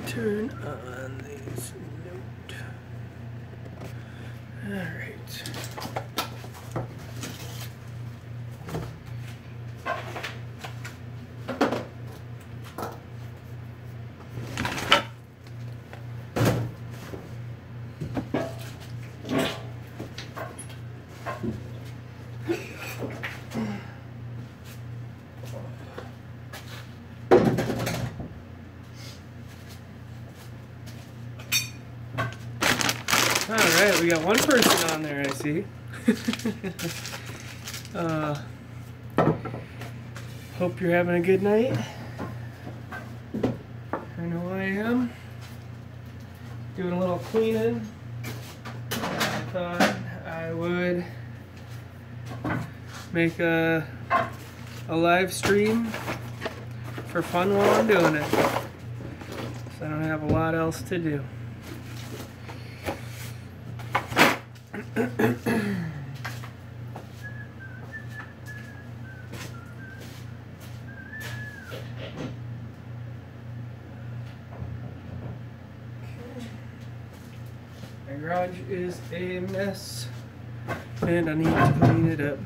turn on these note. All right. Alright, we got one person on there, I see. Hope you're having a good night. I know I am. Doing a little cleaning. I thought I would make a live stream for fun while I'm doing it. So I don't have a lot else to do. My garage is a mess and I need to clean it up.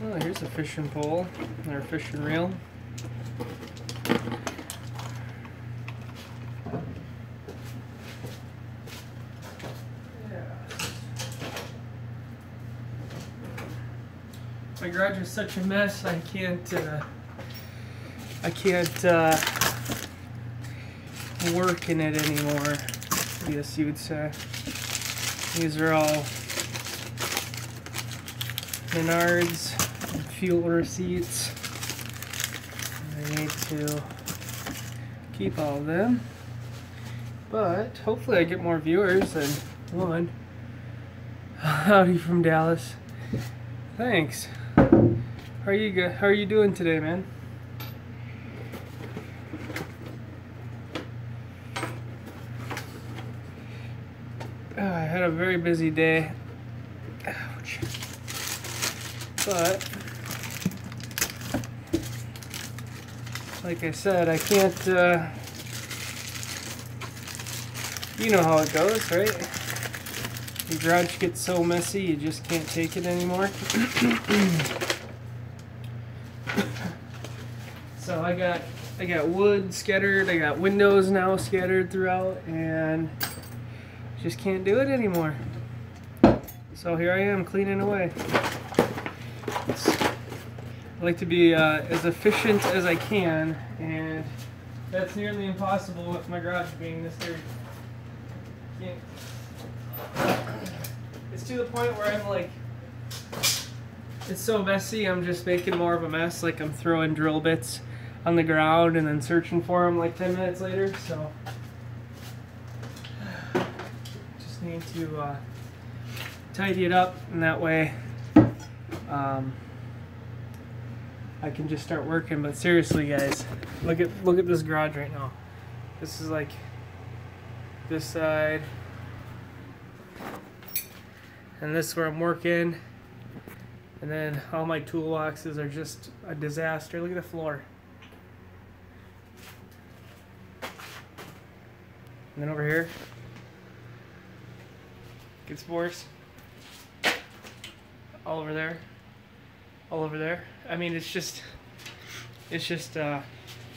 Oh, here's a fishing pole or a fishing reel. My garage is such a mess. I can't work in it anymore, I guess you would say. These are all Menards and fuel receipts. I need to keep all of them, but hopefully I get more viewers than one. Howdy from Dallas. Thanks. How are you doing today, man? I had a very busy day. Ouch. But like I said, I can't you know how it goes, right? Your garage gets so messy you just can't take it anymore. So I got wood scattered, I got windows now scattered throughout, and just can't do it anymore. So here I am cleaning away. I like to be as efficient as I can, and that's nearly impossible with my garage being this dirty. It's to the point where I'm like, it's so messy, I'm just making more of a mess. Like I'm throwing drill bits on the ground and then searching for them like 10 minutes later. So just need to tidy it up, and that way I can just start working. But seriously, guys, look at this garage right now. This is like this side, and this is where I'm working, and then all my toolboxes are just a disaster. Look at the floor. And then over here, gets worse. All over there, all over there. I mean, it's just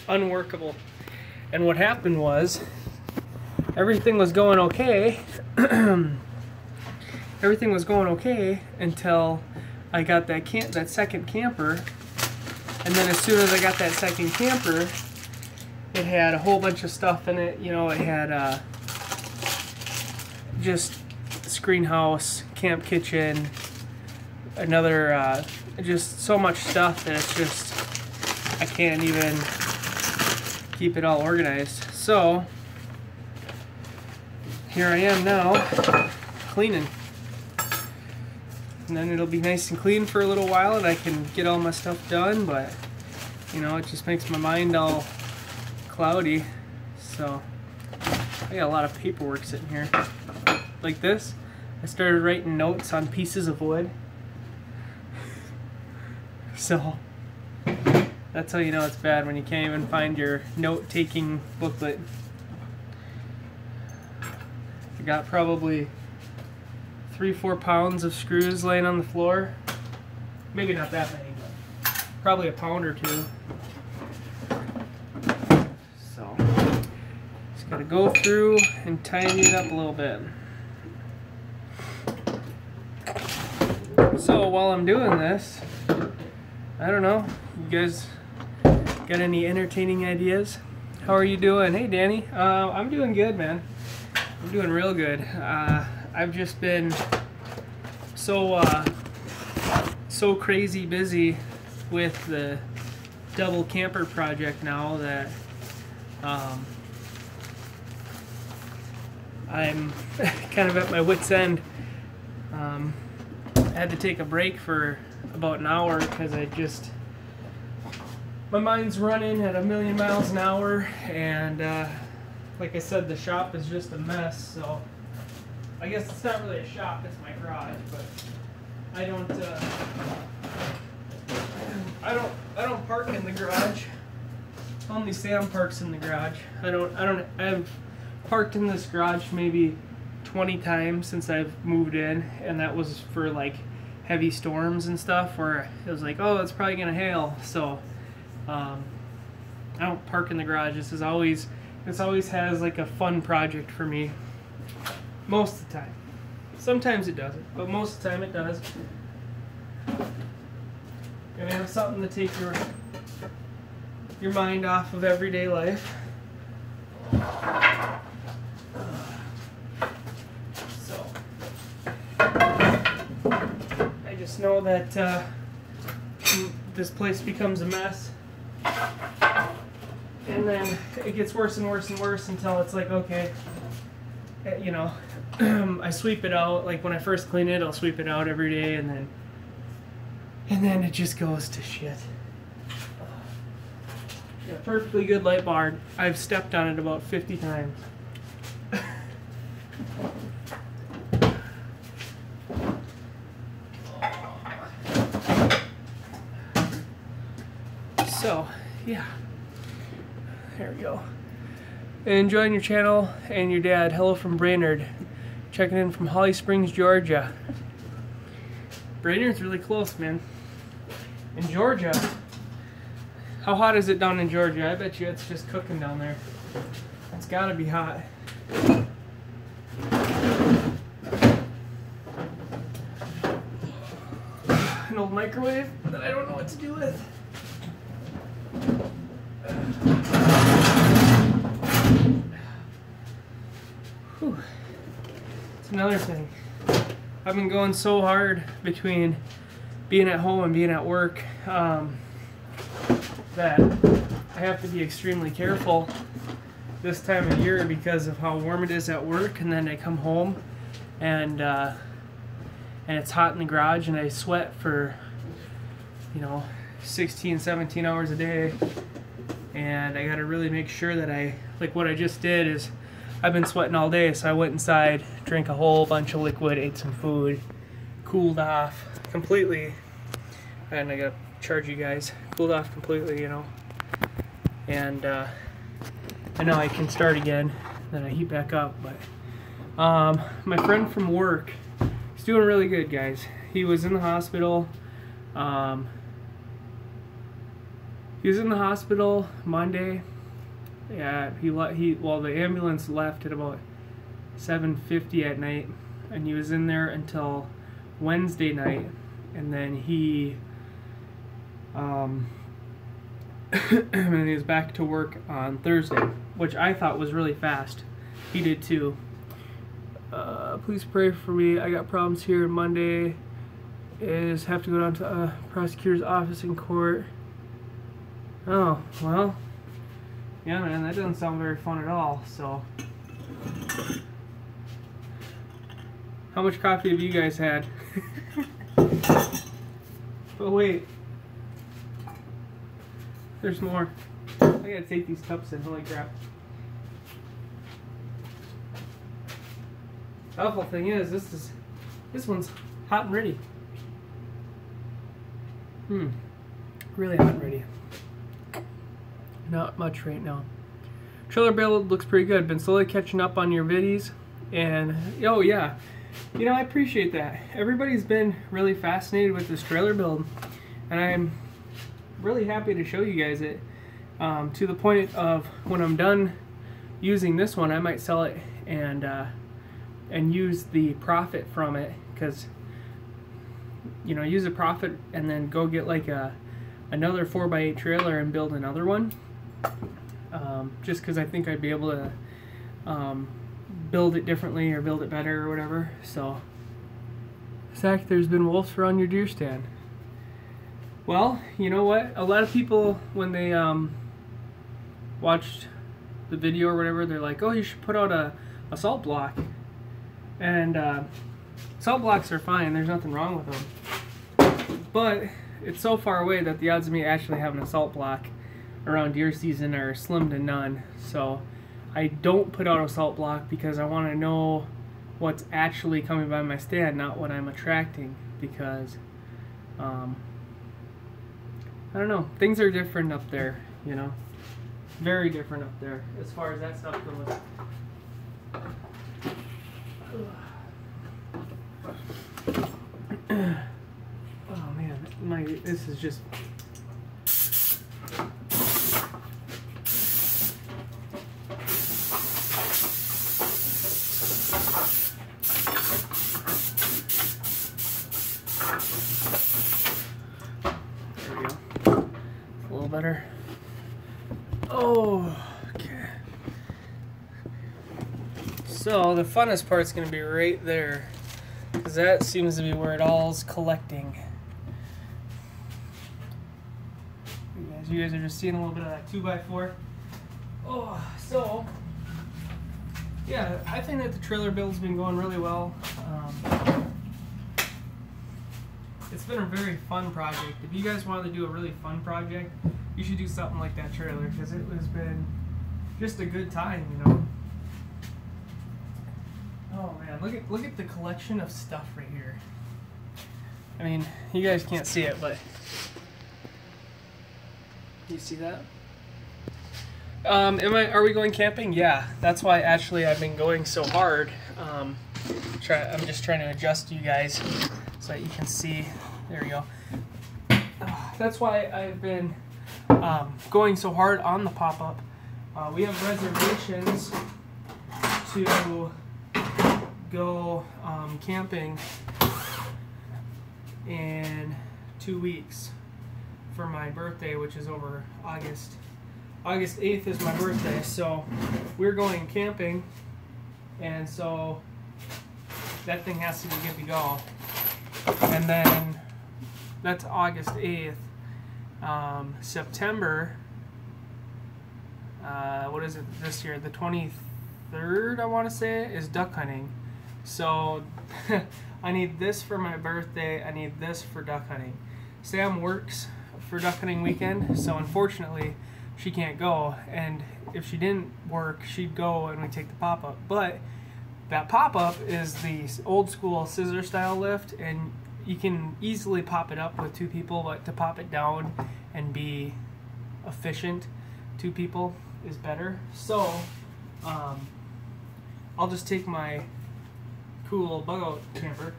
unworkable. And what happened was, everything was going okay. Everything was going okay until I got that second camper. And then as soon as I got that second camper, it had a whole bunch of stuff in it. You know, it had just screen house, camp kitchen, another just so much stuff that it's just, I can't even keep it all organized. So here I am now cleaning, and then it'll be nice and clean for a little while and I can get all my stuff done. But you know, it just makes my mind all cloudy. So I got a lot of paperwork sitting here like this. I started writing notes on pieces of wood. So that's how you know it's bad, when you can't even find your note-taking booklet. I got probably 3-4 pounds of screws laying on the floor. Maybe not that many, but probably a pound or two. So just gotta go through and tidy it up a little bit. So while I'm doing this, I don't know, you guys got any entertaining ideas? How are you doing? Hey Danny, I'm doing good, man. I'm doing real good. I've just been so crazy busy with the double camper project now that I'm kind of at my wit's end. I had to take a break for about an hour because my mind's running at 1,000,000 miles an hour, and like I said, the shop is just a mess. So I guess it's not really a shop, it's my garage, but I don't park in the garage. Only Sam parks in the garage. I've parked in this garage maybe 20 times since I've moved in, and that was for like heavy storms and stuff where it was like, oh, it's probably gonna hail. So I don't park in the garage. This always has like a fun project for me most of the time. Sometimes it doesn't, but most of the time it does. Gonna have something to take your mind off of everyday life. So I just know that this place becomes a mess, and then it gets worse and worse and worse until it's like, okay, you know, I sweep it out. Like when I first clean it, I'll sweep it out every day, and then it just goes to shit. Yeah, perfectly good light bar. I've stepped on it about 50 times. So, yeah. There we go. Enjoying your channel and your dad. Hello from Brainerd. Checking in from Holly Springs, Georgia. Brainerd's really close, man. In Georgia. How hot is it down in Georgia? I bet you it's just cooking down there. It's gotta be hot. An old microwave that I don't know what to do with. Whew. It's another thing. I've been going so hard between being at home and being at work that I have to be extremely careful this time of year because of how warm it is at work, and then I come home and it's hot in the garage and I sweat for, you know, 16, 17 hours a day, and I gotta really make sure that like what I just did is I've been sweating all day, so I went inside, drank a whole bunch of liquid, ate some food, cooled off completely, and I gotta charge you guys, cooled off completely, you know, and I know I can start again, then I heat back up. But my friend from work, he's doing really good, guys. He was in the hospital. He was in the hospital Monday. Yeah, well, the ambulance left at about 7:50 at night, and he was in there until Wednesday night, and then he and he was back to work on Thursday, which I thought was really fast. He did too. Please pray for me. I got problems here. Monday is have to go down to a prosecutor's office in court. Oh, well, yeah, man, that doesn't sound very fun at all. So, how much coffee have you guys had? But wait, there's more. I gotta take these cups in. Holy crap. The awful thing is, this is This one's hot and ready. Really hot and ready. Not much right now. Trailer build looks pretty good. Been slowly catching up on your viddies, and oh yeah, you know, I appreciate that. Everybody's been really fascinated with this trailer build, and I'm really happy to show you guys it, to the point of when I'm done using this one, I might sell it and use the profit from it, because you know, use the profit and then go get like another 4x8 trailer and build another one, just because I think I'd be able to build it differently or build it better or whatever. So, Zach, there's been wolves around your deer stand. Well, you know what? A lot of people, when they watched the video or whatever, they're like, oh, you should put out a salt block. And salt blocks are fine. There's nothing wrong with them. But it's so far away that the odds of me actually having a salt block around deer season are slim to none. So I don't put out a salt block because I want to know what's actually coming by my stand, not what I'm attracting, because I don't know, things are different up there, you know, very different up there as far as that stuff goes. Oh man, this is just better. Oh, okay. So the funnest part's going to be right there, because that seems to be where it all's collecting. You guys are just seeing a little bit of that 2x4. Oh, so yeah, I think that the trailer build's been going really well. It's been a very fun project. If you guys wanted to do a really fun project, you should do something like that trailer, because it has been just a good time, you know. Oh man, look at the collection of stuff right here. I mean, you guys can't see it, but you see that? Are we going camping? Yeah, that's why actually I've been going so hard. I'm just trying to adjust you guys so that you can see. There we go. That's why I've been going so hard on the pop-up. We have reservations to go camping in 2 weeks for my birthday, which is over August 8th is my birthday, so we're going camping, and so that thing has to be good to go. And then that's August 8th. September, what is it this year? The 23rd, I want to say, is duck hunting. So I need this for my birthday. I need this for duck hunting. Sam works for duck hunting weekend, so unfortunately she can't go. And if she didn't work, she'd go and we take the pop-up. But that pop-up is the old school scissor style lift, and you can easily pop it up with 2 people, but to pop it down and be efficient, 2 people is better. So I'll just take my cool little bug out camper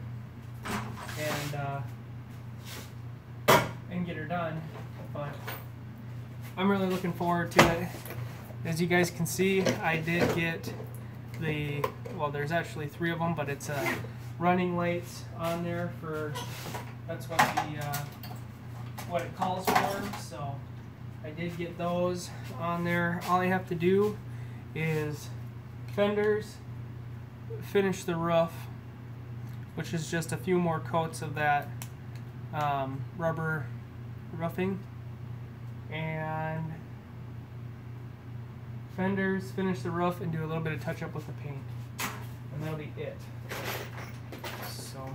and get her done. But I'm really looking forward to it. As you guys can see, I did get well, there's actually 3 of them, but it's running lights on there for, that's what what it calls for. So I did get those on there. All I have to do is fenders, finish the roof, which is just a few more coats of that rubber roofing, and fenders, finish the roof, and do a little bit of touch up with the paint, and that'll be it. So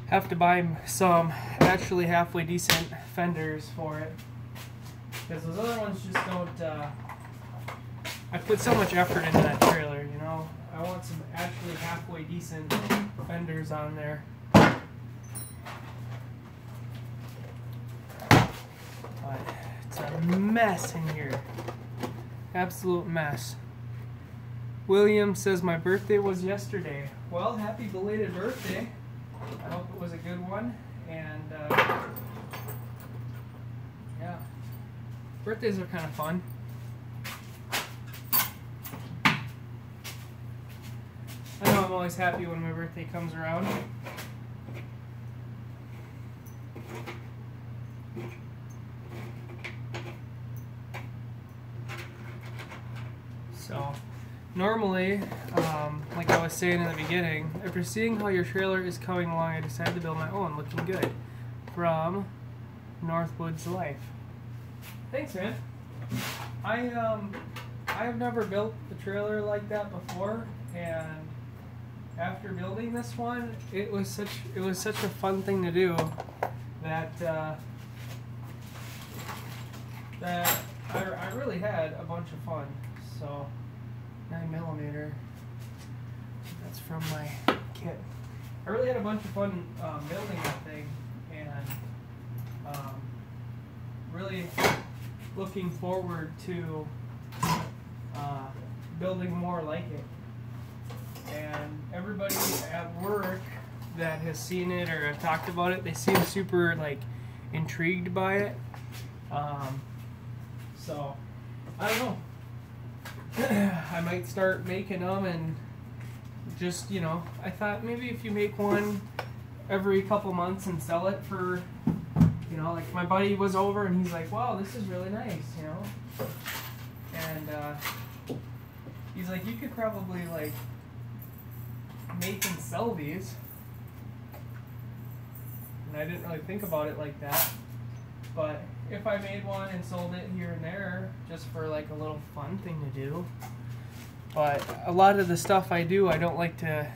have to buy some actually halfway decent fenders for it, because those other ones just don't I put so much effort into that trailer, you know. I want some actually halfway decent fenders on there. But it's a mess in here. Absolute mess. William says my birthday was yesterday. Well, happy belated birthday. I hope it was a good one. And yeah, birthdays are kind of fun. I know I'm always happy when my birthday comes around. So, normally, like I was saying in the beginning, after seeing how your trailer is coming along, I decided to build my own. Looking good. From Northwoods Life. Thanks, man. I have never built a trailer like that before, and after building this one, it was such a fun thing to do that I really had a bunch of fun. So 9mm. That's from my kit. I really had a bunch of fun building that thing, and really looking forward to building more like it. And everybody at work that has seen it or have talked about it, they seem super like intrigued by it. So I don't know. I might start making them, and just, you know, I thought maybe if you make one every couple months and sell it for, you know, like my buddy was over and he's like, wow, this is really nice, you know. And he's like, you could probably like make and sell these. And I didn't really think about it like that. But if I made one and sold it here and there, just for like a little fun thing to do. But a lot of the stuff I do, I don't like to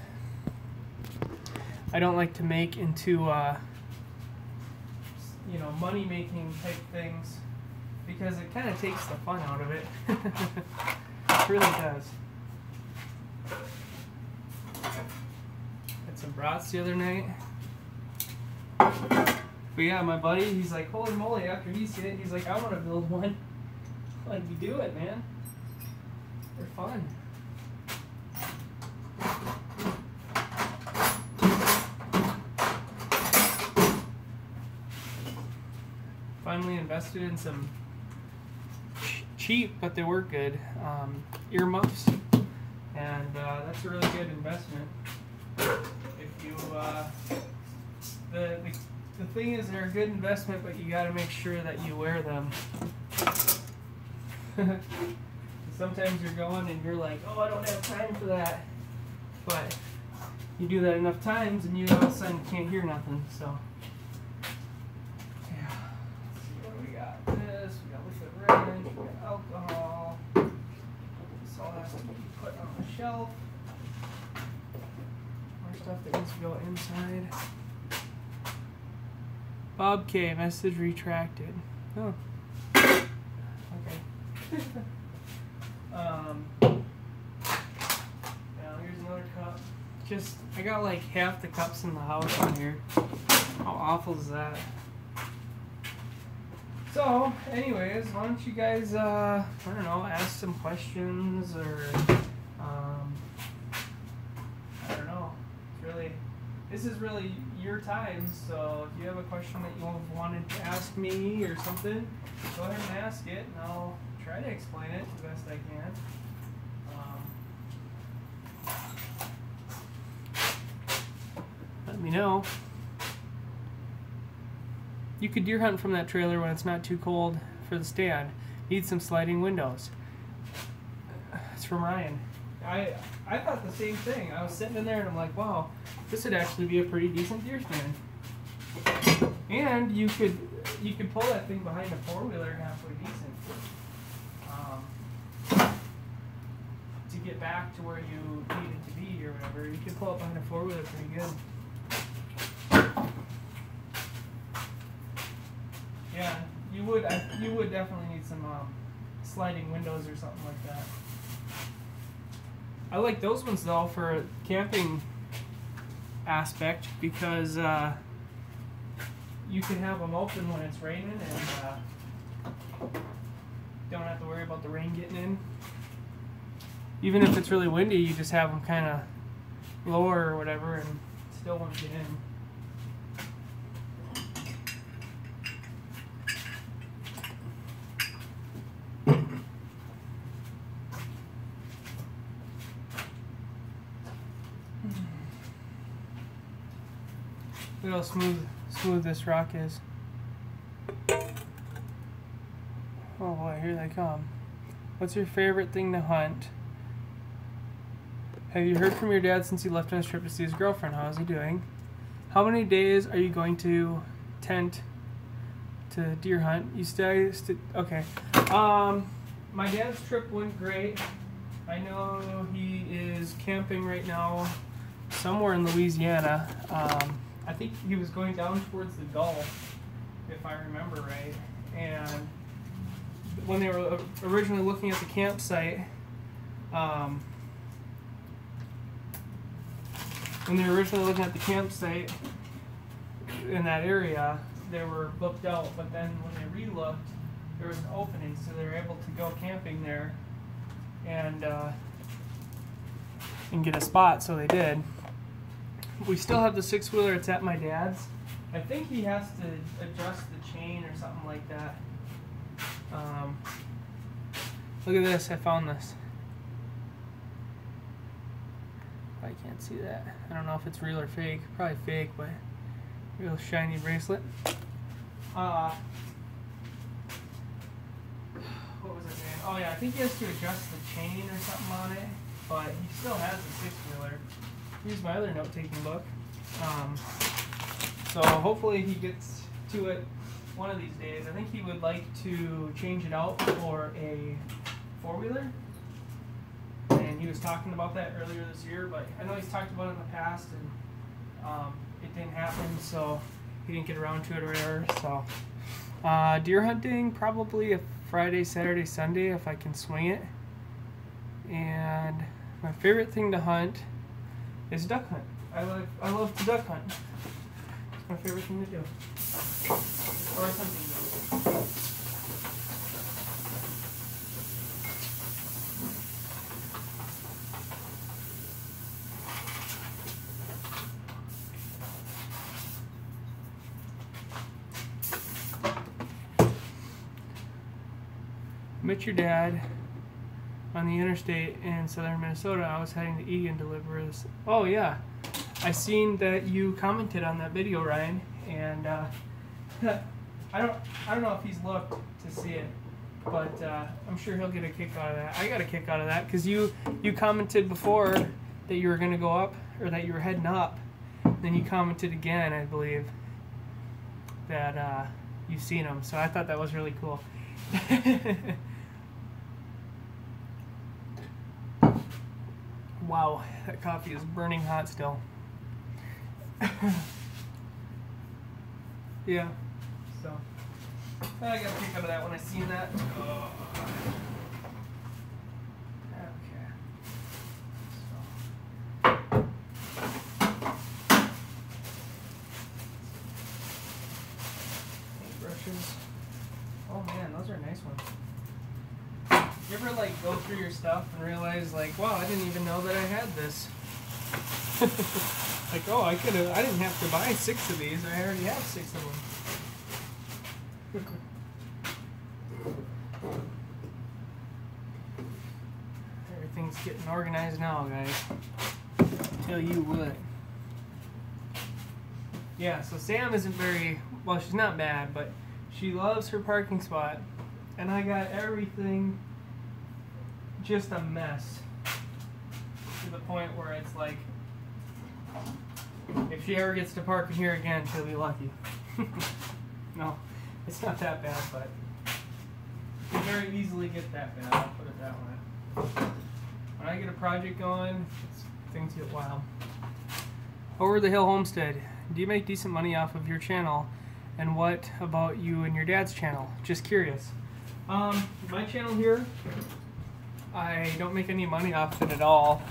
make into you know, money making type things, because it kind of takes the fun out of it. It really does. Had some brats the other night. But yeah, my buddy, he's like, holy moly, after he seen it, he's like, I want to build one. I'm like, you do it, man. They're fun. Finally invested in some cheap, but they work good, earmuffs. And that's a really good investment. If you, the thing is, they're a good investment, but you got to make sure that you wear them. Sometimes you're going and you're like, oh, I don't have time for that. But you do that enough times and you all of a sudden can't hear nothing. So, yeah. Let's see what we got. This, we got liquid wrench, we got alcohol. This all has to be put on the shelf. More stuff that needs to go inside. Bob K, message retracted. Oh. Okay. Now here's another cup. Just, I got like half the cups in the house in here. How awful is that? So, anyways, why don't you guys, I don't know, ask some questions, or, I don't know. It's really, this is really your time, so if you have a question that you wanted to ask me or something, go ahead and ask it, and I'll try to explain it the best I can. Let me know. You could deer hunt from that trailer when it's not too cold for the stand. Need some sliding windows. It's from Ryan. I thought the same thing. I was sitting in there and I'm like, wow, this would actually be a pretty decent deer stand. And you could pull that thing behind a four-wheeler halfway decent. To get back to where you needed to be or whatever, you could pull it behind a four-wheeler pretty good. Yeah, you would definitely need some sliding windows or something like that. I like those ones though for camping aspect because you can have them open when it's raining and don't have to worry about the rain getting in. Even if it's really windy, you just have them kind of lower or whatever and still won't get in. Look how smooth this rock is. Oh boy, here they come. What's your favorite thing to hunt? Have you heard from your dad since he left on his trip to see his girlfriend? How is he doing? How many days are you going to tent to deer hunt? You stay okay. My dad's trip went great. I know he is camping right now somewhere in Louisiana. I think he was going down towards the Gulf, if I remember right. And when they were originally looking at the campsite, in that area, they were booked out. But then when they re-looked, there was an opening, so they were able to go camping there and get a spot. So they did. We still have the 6-wheeler. It's at my dad's. I think he has to adjust the chain or something like that. Look at this. I found this. I can't see that. I don't know if it's real or fake. Probably fake, but real shiny bracelet. What was it, man? Oh yeah, I think he has to adjust the chain or something on it, but he still has the 6-wheeler. Here's my other note-taking book. So hopefully he gets to it one of these days. I think he would like to change it out for a 4-wheeler. And he was talking about that earlier this year, but I know he's talked about it in the past, and it didn't happen, so he didn't get around to it or whatever. So deer hunting, probably a Friday, Saturday, Sunday if I can swing it. And my favorite thing to hunt is duck hunt. I love to duck hunt. It's my favorite thing to do. Or hunting though. Met your dad on the interstate in southern Minnesota. I was heading to Egan to deliver this. Oh yeah, I seen that you commented on that video, Ryan, and I don't know if he's looked to see it, but I'm sure he'll get a kick out of that. I got a kick out of that because you commented before that you were gonna go up, or that you were heading up. Then you commented again, I believe, that you've seen him. So I thought that was really cool. Wow, that coffee is burning hot still. Yeah, so I got a kick out of that when I seen that. Oh. Okay. Paint brushes. Oh man, those are nice ones. You ever like go through your stuff and realize like, wow, I didn't even know that I had this. Like, oh, I didn't have to buy 6 of these. I already have 6 of them. Everything's getting organized now, guys. Tell you what. Yeah, so Sam isn't very, well, she's not bad, but she loves her parking spot. And I got everything just a mess to the point where it's like, if she ever gets to park in here again, she'll be lucky. No, it's not that bad, but it can very easily get that bad, I'll put it that way. When I get a project going, things get wild. Over the Hill Homestead, do you make decent money off of your channel? And what about you and your dad's channel? Just curious. My channel here, I don't make any money off it at all.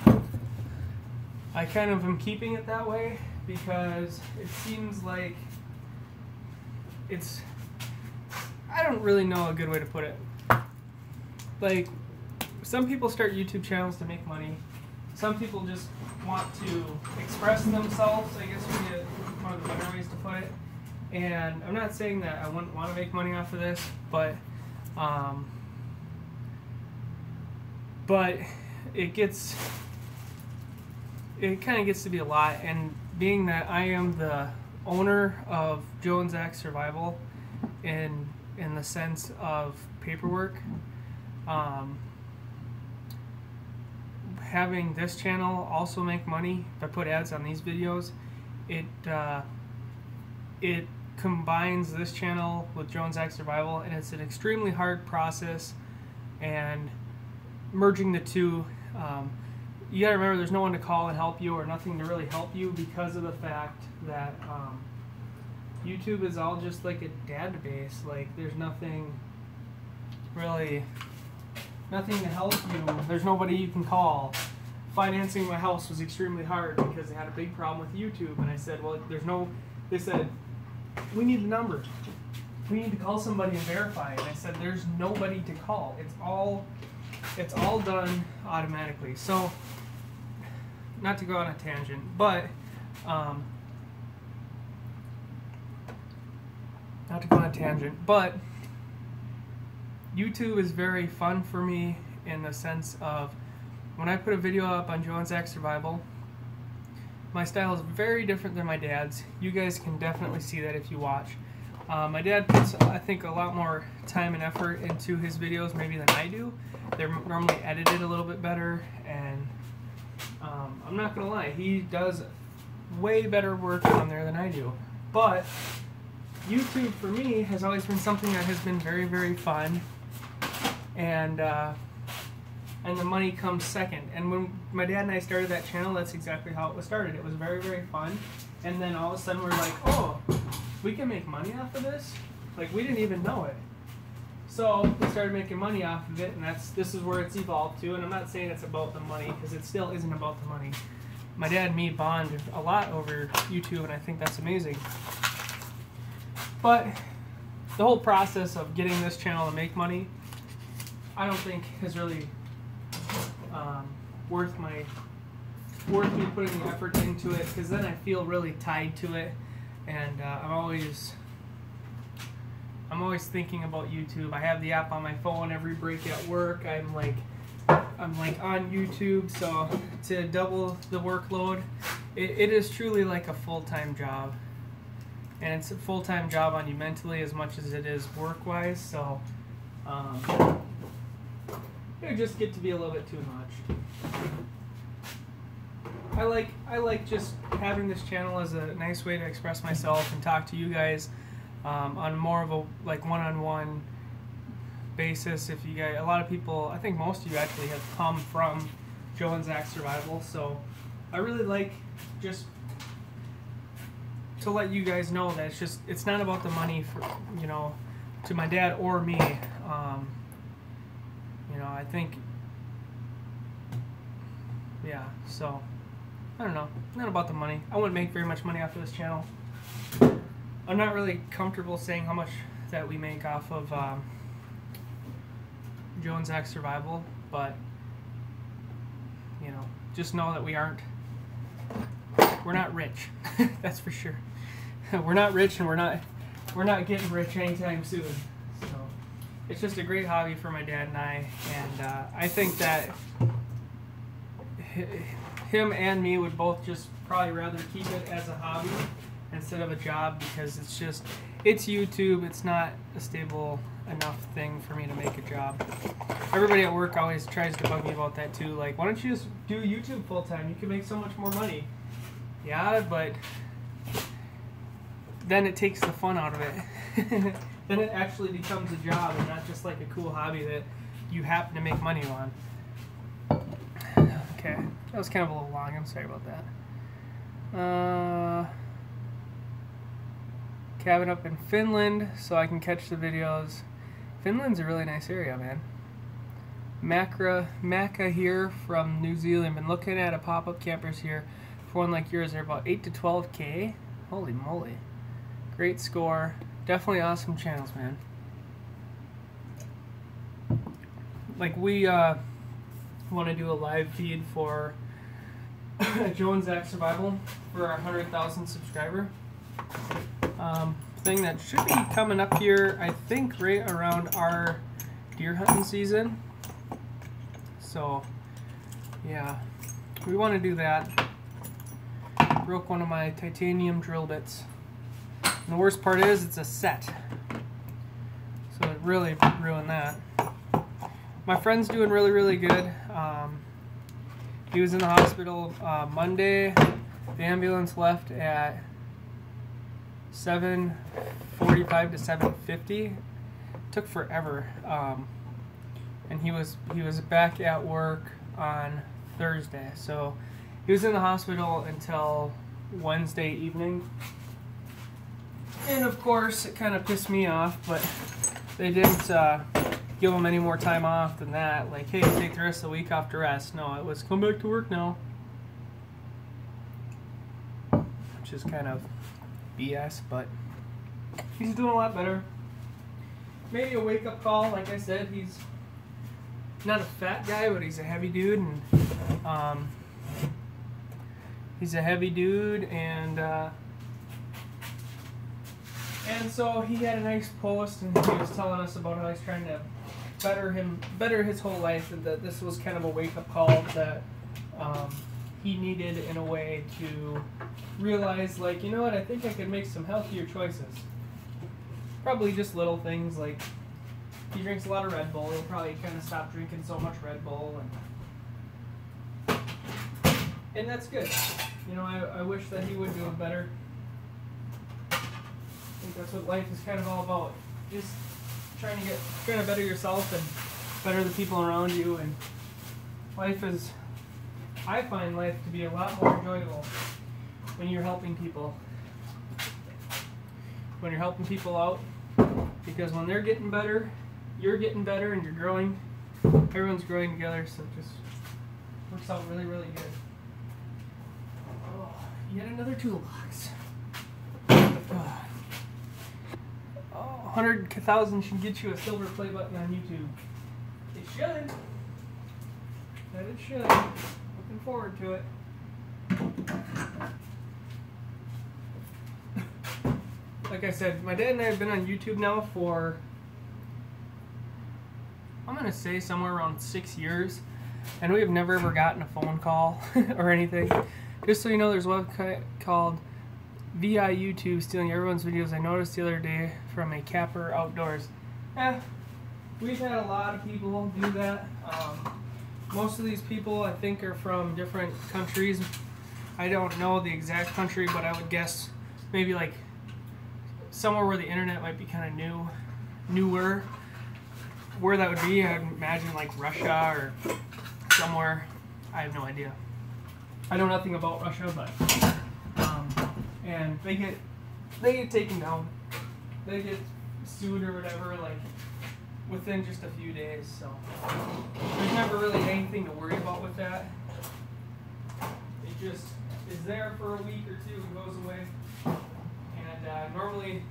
I kind of am keeping it that way because it seems like it's, I don't really know a good way to put it. Like, some people start YouTube channels to make money. Some people just want to express themselves, I guess would be one of the better ways to put it. And I'm not saying that I wouldn't want to make money off of this, but it kind of gets to be a lot. And being that I am the owner of Joe and Zach Survival in the sense of paperwork, having this channel also make money if I put ads on these videos, it combines this channel with Joe and Zach Survival, and it's an extremely hard process. And merging the two, you gotta remember there's no one to call and help you, or nothing to really help you, because of the fact that YouTube is all just like a database. Like, there's nothing to help you. There's nobody you can call. Financing my house was extremely hard because they had a big problem with YouTube, and I said, well, they said, we need the number. We need to call somebody and verify. And I said, there's nobody to call. It's all done automatically. So, not to go on a tangent, but YouTube is very fun for me in the sense of when I put a video up on Joe and Zach Survival, my style is very different than my dad's. You guys can definitely see that if you watch. My dad puts, I think, a lot more time and effort into his videos maybe than I do. They're normally edited a little bit better, and I'm not going to lie, he does way better work on there than I do. But YouTube for me has always been something that has been very, very fun, and the money comes second. And when my dad and I started that channel, that's exactly how it was started. It was very, very fun, and then all of a sudden we're like, oh, we can make money off of this? Like, we didn't even know it. So we started making money off of it, and this is where it's evolved to. And I'm not saying it's about the money, because it still isn't about the money. My dad and me bond a lot over YouTube, and I think that's amazing. But the whole process of getting this channel to make money, I don't think is really worth me putting the effort into it, because then I feel really tied to it, and I'm always thinking about YouTube. I have the app on my phone. Every break at work, I'm like on YouTube. So to double the workload, it is truly like a full-time job, and it's a full-time job on you mentally as much as it is work-wise. So it would just get to be a little bit too much. I like just having this channel as a nice way to express myself and talk to you guys on more of a like one-on-one basis. If you guys, a lot of people, I think most of you actually have come from Joe and Zach Survival, so I really like just to let you guys know that it's not about the money for, to my dad or me. I think, yeah, so I don't know, not about the money. I wouldn't make very much money off of this channel. I'm not really comfortable saying how much that we make off of Joe and Zach Survival, but just know that we're not rich. That's for sure. We're not rich, and we're not getting rich anytime soon. So it's just a great hobby for my dad and I, and I think that him and me would both just probably rather keep it as a hobby instead of a job, because it's YouTube. It's not a stable enough thing for me to make a job. Everybody at work always tries to bug me about that too. Like, why don't you just do YouTube full time? You can make so much more money. Yeah, but then it takes the fun out of it. Then it actually becomes a job and not just like a cool hobby that you happen to make money on. Okay, that was kind of a little long. I'm sorry about that. Cabin up in Finland, so I can catch the videos. Finland's a really nice area, man. Macca here from New Zealand. Been looking at a pop-up campers here. For one like yours, they're about 8 to 12K. Holy moly. Great score. Definitely awesome channels, man. Like, we want to do a live feed for Joe and Zach Survival for our 100,000 subscriber thing that should be coming up here, I think, right around our deer hunting season. So, yeah, we want to do that. Broke one of my titanium drill bits. And the worst part is it's a set. So it really ruined that. My friend's doing really, really good. He was in the hospital Monday. The ambulance left at 7:45 to 7:50. Took forever. And he was back at work on Thursday. So he was in the hospital until Wednesday evening. And of course, it kind of pissed me off, but they didn't give him any more time off than that. Like, hey, take the rest of the week off to rest. No, it was come back to work now. Which is kind of BS, but he's doing a lot better. Maybe a wake-up call. Like I said, he's not a fat guy, but he's a heavy dude, and so he had a nice post, and he was telling us about how he's trying to better his whole life, and that this was kind of a wake-up call that he needed in a way to realize, like, you know what, I think I could make some healthier choices. Probably just little things, like he drinks a lot of Red Bull. He'll probably kind of stop drinking so much Red Bull, and that's good. You know, I wish that he would do it better. I think that's what life is kind of all about. Just trying to better yourself and better the people around you. And I find life to be a lot more enjoyable when you're helping people. When you're helping people out, because when they're getting better, you're getting better, and you're growing. Everyone's growing together, so it just works out really, really good. Oh, yet another toolbox. 100,000 should get you a silver play button on YouTube. It should. That it should. Looking forward to it. Like I said, my dad and I have been on YouTube now for, I'm going to say, somewhere around 6 years. And we have never ever gotten a phone call or anything. Just so you know, there's a website called VI YouTube stealing everyone's videos. I noticed the other day from a capper outdoors. We've had a lot of people do that. Most of these people, I think, are from different countries. I don't know the exact country, but I would guess maybe like somewhere where the internet might be kind of newer. Where that would be, I'd imagine like Russia or somewhere. I have no idea. I know nothing about Russia, but and they get taken down. They get sued or whatever, like within just a few days. So there's never really anything to worry about with that. It just is there for a week or two and goes away. And normally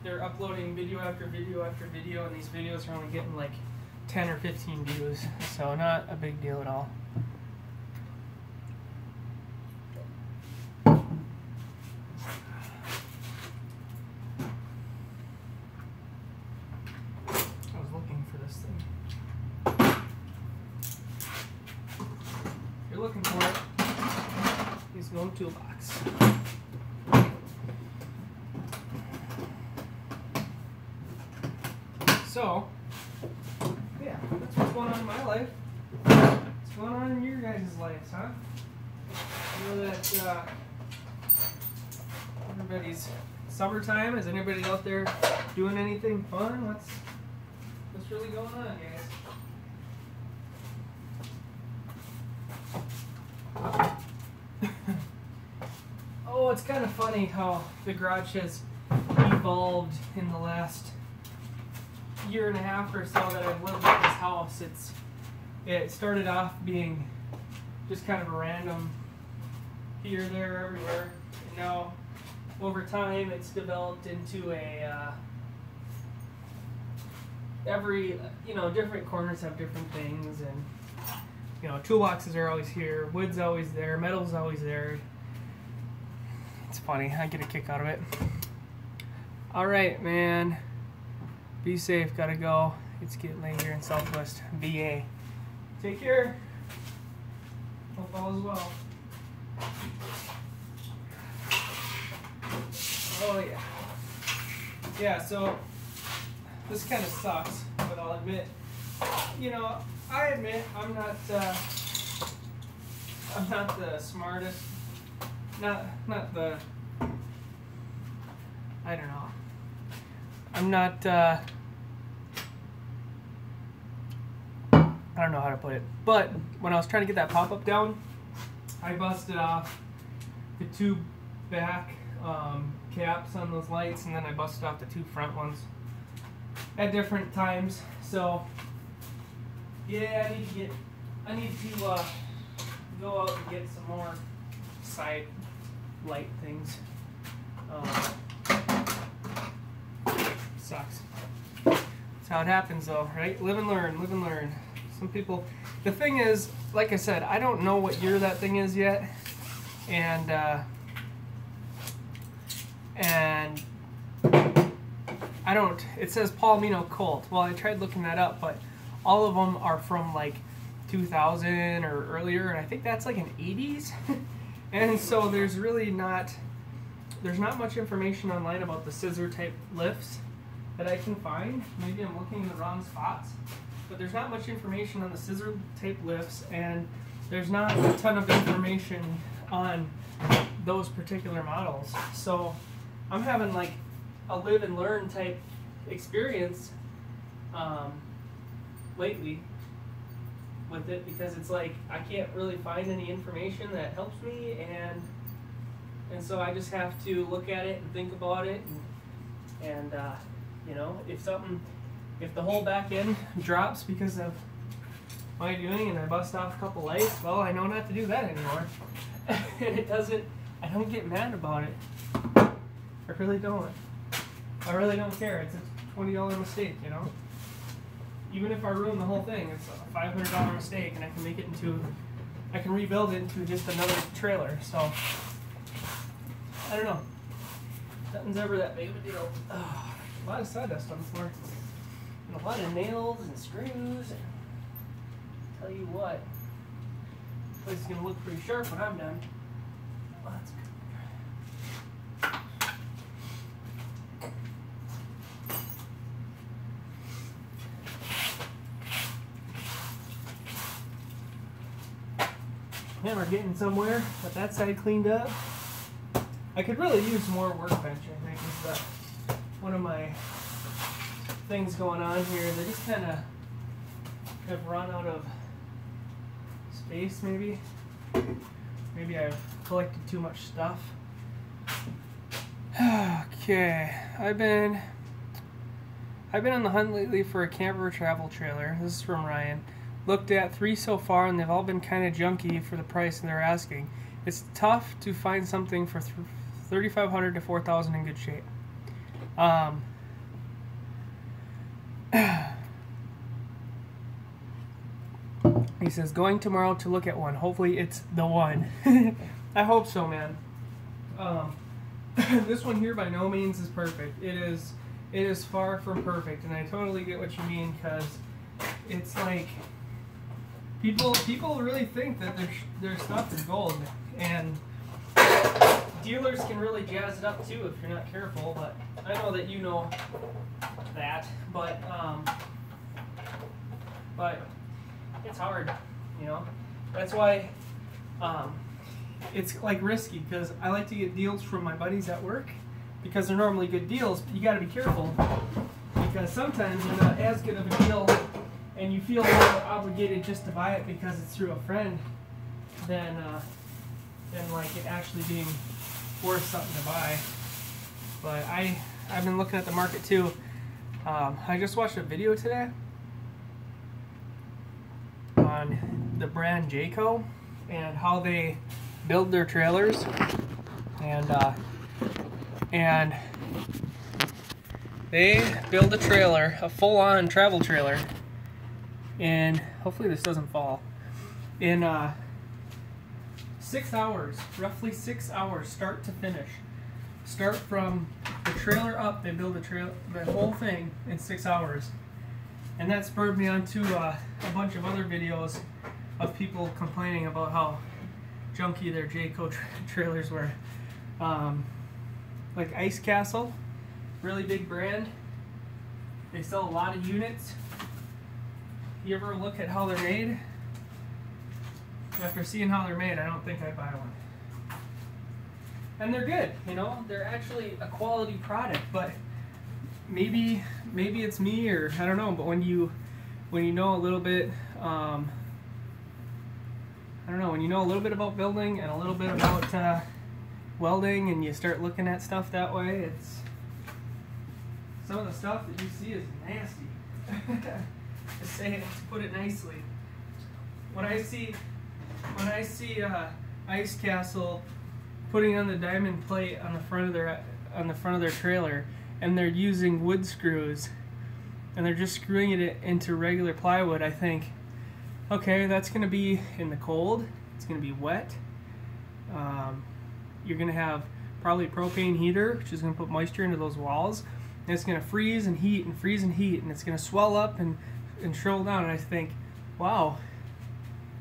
they're uploading video after video after video, and these videos are only getting like 10 or 15 views, so not a big deal at all. I was looking for this thing. If you're looking for it, use the old toolbox. So, yeah, that's what's going on in my life. What's going on in your guys' lives, huh? I know that everybody's summertime. Is anybody out there doing anything fun? What's really going on, guys? Oh, it's kind of funny how the garage has evolved in the last year and a half or so that I've lived at this house. it started off being just kind of a random here, there, everywhere. And now, over time, it's developed into a every, different corners have different things, and toolboxes are always here, wood's always there, metal's always there. It's funny, I get a kick out of it. All right, man. Be safe, gotta go. It's getting late here in Southwest VA. Take care. Hope all is well. Oh yeah. Yeah, so this kind of sucks, but I'll admit, I admit I'm not the smartest, not the, I don't know. I'm not, I don't know how to put it, but when I was trying to get that pop-up down, I busted off the two back caps on those lights, and then I busted off the two front ones at different times. So yeah, I need to go out and get some more side light things. Sucks. That's how it happens, though, right? Live and learn, live and learn. Some people, the thing is, like I said, I don't know what year that thing is yet, and I don't, it says Palomino Colt. Well, I tried looking that up, but all of them are from like 2000 or earlier, and I think that's like an 80s. And so there's not much information online about the scissor type lifts that I can find. Maybe I'm looking in the wrong spots, but there's not much information on the scissor type lifts, and there's not a ton of information on those particular models. So I'm having like a live and learn type experience lately with it, because it's like I can't really find any information that helps me, and so I just have to look at it and think about it, and if the whole back end drops because of my doing and I bust off a couple lights, well, I know not to do that anymore. And I don't get mad about it. I really don't. I really don't care. It's a $20 mistake, Even if I ruin the whole thing, it's a $500 mistake, and I can rebuild it into just another trailer. So I don't know. Nothing's ever that big of a deal. A lot of sawdust on the floor, and a lot of nails and screws. And tell you what, this place is gonna look pretty sharp when I'm done. Oh, that's good. Man, we're getting somewhere. Got that side cleaned up. I could really use more workbench, I think, is one of my things going on here. They just kind of have run out of space, maybe. Maybe I've collected too much stuff. Okay, I've been on the hunt lately for a camper travel trailer. This is from Ryan. Looked at 3 so far, and they've all been kind of junky for the price they're asking. It's tough to find something for $3,500 to $4,000 in good shape. He says, going tomorrow to look at one. Hopefully it's the one. I hope so, man. This one here by no means is perfect. It is far from perfect, and I totally get what you mean, because it's like people really think that their stuff is gold, and dealers can really jazz it up too if you're not careful. But I know that you know that, but it's hard, That's why it's like risky, because I like to get deals from my buddies at work because they're normally good deals. But you got to be careful, because sometimes they're not as good of a deal, and you feel more obligated just to buy it because it's through a friend than like it actually being worth something to buy. But I've been looking at the market too. I just watched a video today on the brand Jayco and how they build their trailers, and they build a trailer, a full-on travel trailer, in, hopefully this doesn't fall, in 6 hours, roughly 6 hours, start to finish. Start from the trailer up, they build the whole thing in 6 hours. And that spurred me on to a bunch of other videos of people complaining about how junky their Jayco trailers were. Like Ice Castle, really big brand. They sell a lot of units. You ever look at how they're made? After seeing how they're made, I don't think I'd buy one. And they're good, you know, they're actually a quality product, but maybe it's me, or I don't know, but when you know a little bit, I don't know, when you know a little bit about building and a little bit about welding, and you start looking at stuff that way, it's some of the stuff that you see is nasty. To say it, to put it nicely. When I see Ice Castle putting on the diamond plate on the front of their trailer, and they're using wood screws, and they're just screwing it into regular plywood, I think, okay, that's going to be in the cold, it's going to be wet, you're going to have probably a propane heater, which is going to put moisture into those walls, and it's going to freeze and heat and freeze and heat, and it's going to swell up and shrivel down, and I think, wow,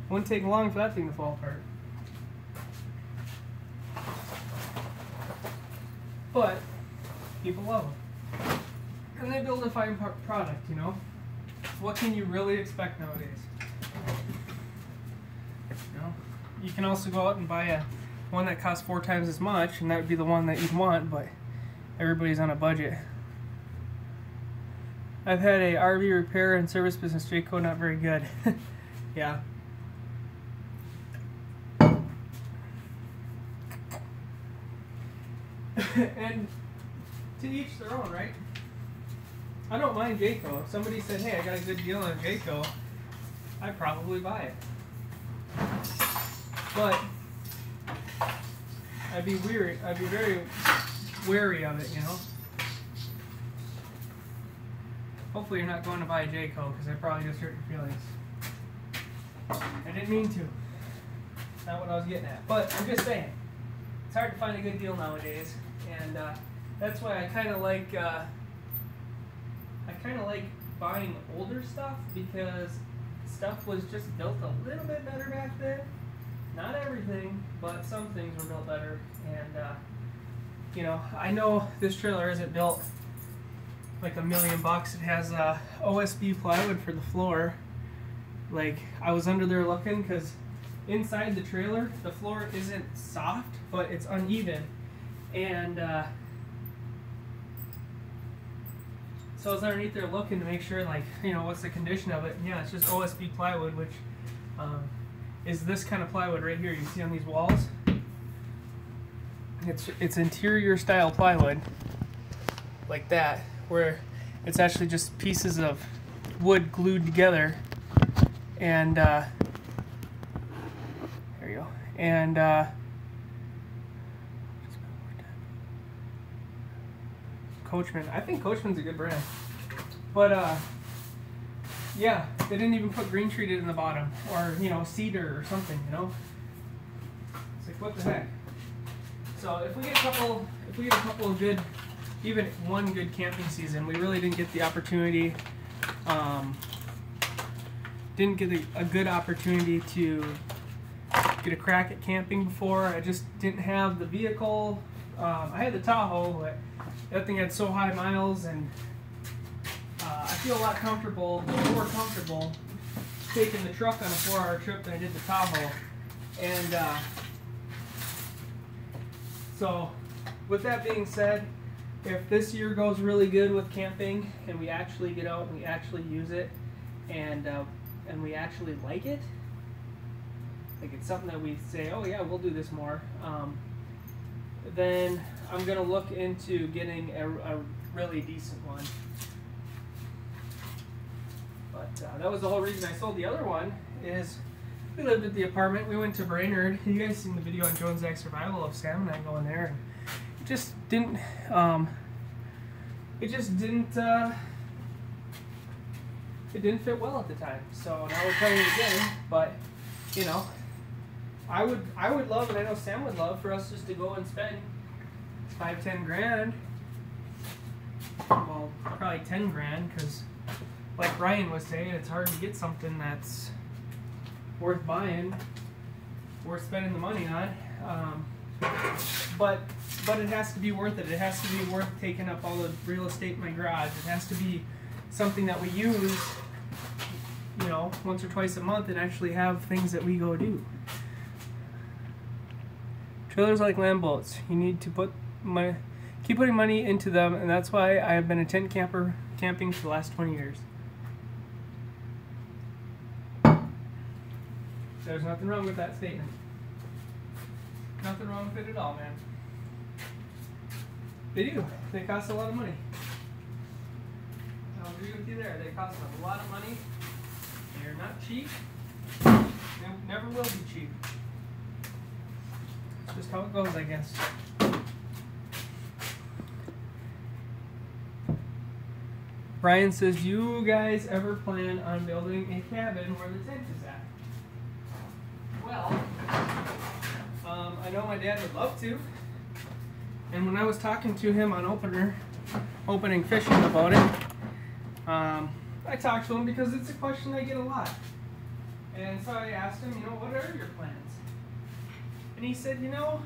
it wouldn't take long for that thing to fall apart. But people love them, and they build a fine product, you know. What can you really expect nowadays? You know, you can also go out and buy one that costs 4 times as much, and that would be the one that you'd want, but everybody's on a budget. I've had a RV repair and service business, Jayco, not very good. Yeah. And to each their own, right? I don't mind Jayco. If somebody said, hey, I got a good deal on Jayco, I'd probably buy it. But I'd be very wary of it, you know? Hopefully you're not going to buy a Jayco, because I probably just hurt your feelings. I didn't mean to. That's not what I was getting at. But I'm just saying, it's hard to find a good deal nowadays, and that's why I kind of like buying older stuff, because stuff was just built a little bit better back then. Not everything, but some things were built better. And you know, I know this trailer isn't built like $1 million. It has OSB plywood for the floor. Like, I was under there looking, because inside the trailer the floor isn't soft, but it's uneven, and so I was underneath there looking to make sure, like, you know, what's the condition of it. And yeah, it's just OSB plywood, which is this kind of plywood right here you see on these walls. It's interior style plywood, like that, where it's actually just pieces of wood glued together, and there you go, and Coachman. I think Coachman's a good brand, but yeah, they didn't even put green treated in the bottom, or, you know, cedar or something, you know. It's like, what the heck? So if we get a couple of good, even one good camping season, we really didn't get the opportunity, didn't get a good opportunity to get a crack at camping before. I just didn't have the vehicle. I had the Tahoe, but that thing had so high miles, and I feel a lot more comfortable taking the truck on a 4-hour trip than I did the Tahoe. And so with that being said, if this year goes really good with camping, and we actually get out and we actually use it, and we actually like it, like it's something that we say, oh yeah, we'll do this more, then I'm going to look into getting a really decent one. But that was the whole reason I sold the other one, is we lived at the apartment. We went to Brainerd. You guys seen the video on Jones Act Survival of Sam and I going there, and it just didn't. It just didn't. It didn't fit well at the time. So now we're trying it again. But you know, I would love, and I know Sam would love, for us just to go and spend $5-10 grand. Well, probably 10 grand, because like Ryan was saying, it's hard to get something that's worth buying, worth spending the money on. But it has to be worth it. It has to be worth taking up all the real estate in my garage. It has to be something that we use, you know, once or twice a month, and actually have things that we go do. Trailers like land boats. You need to keep putting money into them, and that's why I have been a tent camper camping for the last 20 years. There's nothing wrong with that statement. Nothing wrong with it at all, man. They do. They cost a lot of money. I'll agree with you there. They cost a lot of money. They're not cheap. They never will be cheap. It's just how it goes, I guess. Brian says, do you guys ever plan on building a cabin where the tent is at? Well, I know my dad would love to. And when I was talking to him on opening fishing about it, I talked to him because it's a question I get a lot. And so I asked him, you know, what are your plans? And he said, you know,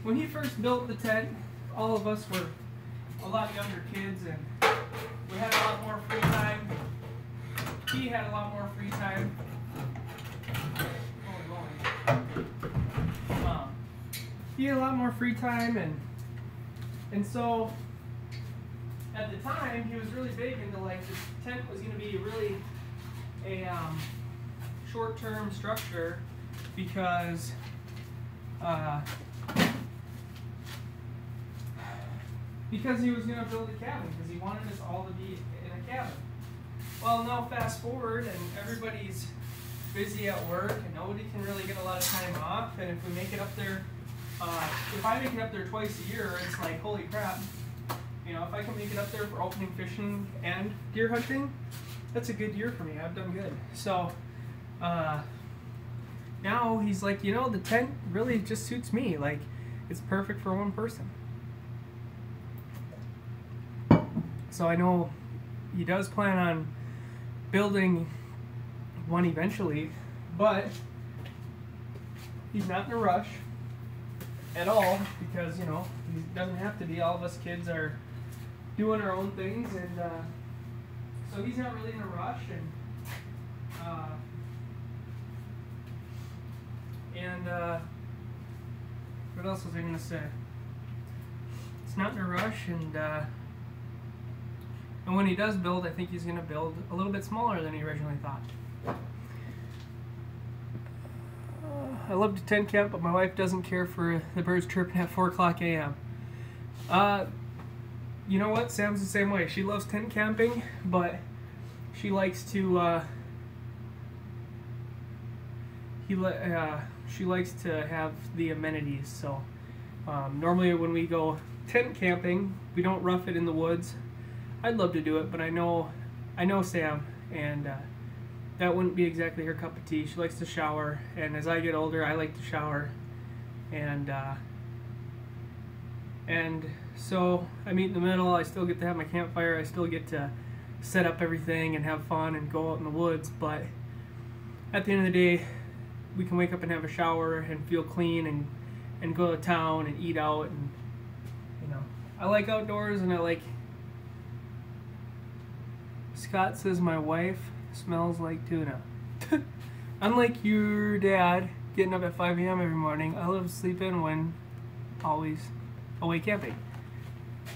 when he first built the tent, all of us were a lot younger kids, and we had a lot more free time. He had a lot more free time. He had a lot more free time, and so at the time he was really big into, like, this tent was going to be really a short-term structure because he was going to build a cabin, because he wanted us all to be in a cabin. Well, now fast forward, and everybody's busy at work, and nobody can really get a lot of time off, and if we make it up there, if I make it up there twice a year, it's like, holy crap, you know, if I can make it up there for opening fishing and deer hunting, that's a good year for me. I've done good. So now he's like, you know, the tent really just suits me. Like, it's perfect for one person. So I know he does plan on building one eventually, but he's not in a rush at all, because, you know, he doesn't have to be. All of us kids are doing our own things, and so he's not really in a rush. And what else was I going to say? It's not in a rush, and when he does build, I think he's going to build a little bit smaller than he originally thought. I love to tent camp, but my wife doesn't care for the birds chirping at 4 o'clock a.m. You know what? Sam's the same way. She loves tent camping, but she likes to she likes to have the amenities. So normally when we go tent camping, we don't rough it in the woods. I'd love to do it, but I know Sam, and that wouldn't be exactly her cup of tea. She likes to shower, and as I get older, I like to shower, and so I meet in the middle. I still get to have my campfire. I still get to set up everything and have fun and go out in the woods. But at the end of the day, we can wake up and have a shower and feel clean and go to town and eat out, and you know, I like outdoors, and I like. Scott says my wife smells like tuna. Unlike your dad getting up at 5 a.m. every morning, I love sleeping when always away camping.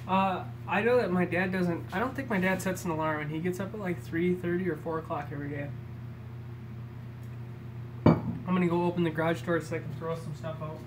I know that my dad doesn't. I don't think my dad sets an alarm, and he gets up at like 3:30 or 4 o'clock every day. I'm gonna go open the garage door so I can throw some stuff out.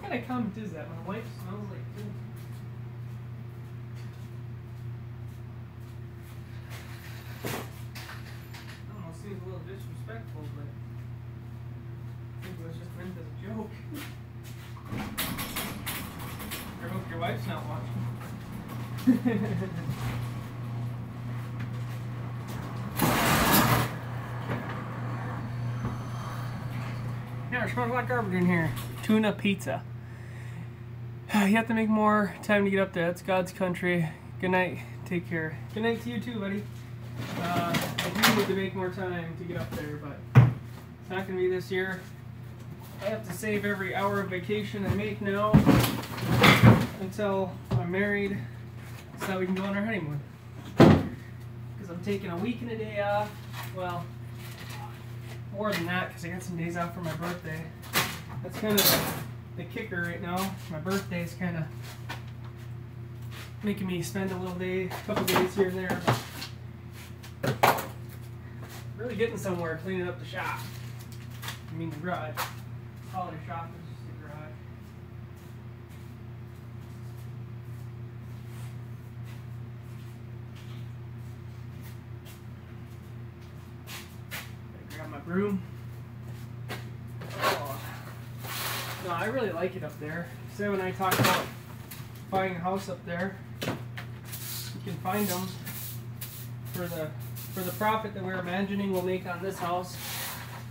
kind of comment is that? My wife smells like poop. I don't know, it seems a little disrespectful, but I think it was just meant as a joke. I hope your wife's not watching. Yeah, it smells like garbage in here. Tuna pizza. You have to make more time to get up there. That's God's country. Good night. Take care. Good night to you too, buddy. I do need to make more time to get up there, but it's not going to be this year. I have to save every hour of vacation I make now until I'm married so that we can go on our honeymoon. Because I'm taking a week and a day off. Well, more than that, because I got some days off for my birthday. That's kind of the kicker right now. My birthday is kind of making me spend a couple days here and there. But really getting somewhere cleaning up the shop. I mean the garage. Call it a shop, it's just a garage. Grab my broom. Oh. No, I really like it up there. Sam and I talked about buying a house up there. You can find them for the profit that we're imagining we'll make on this house.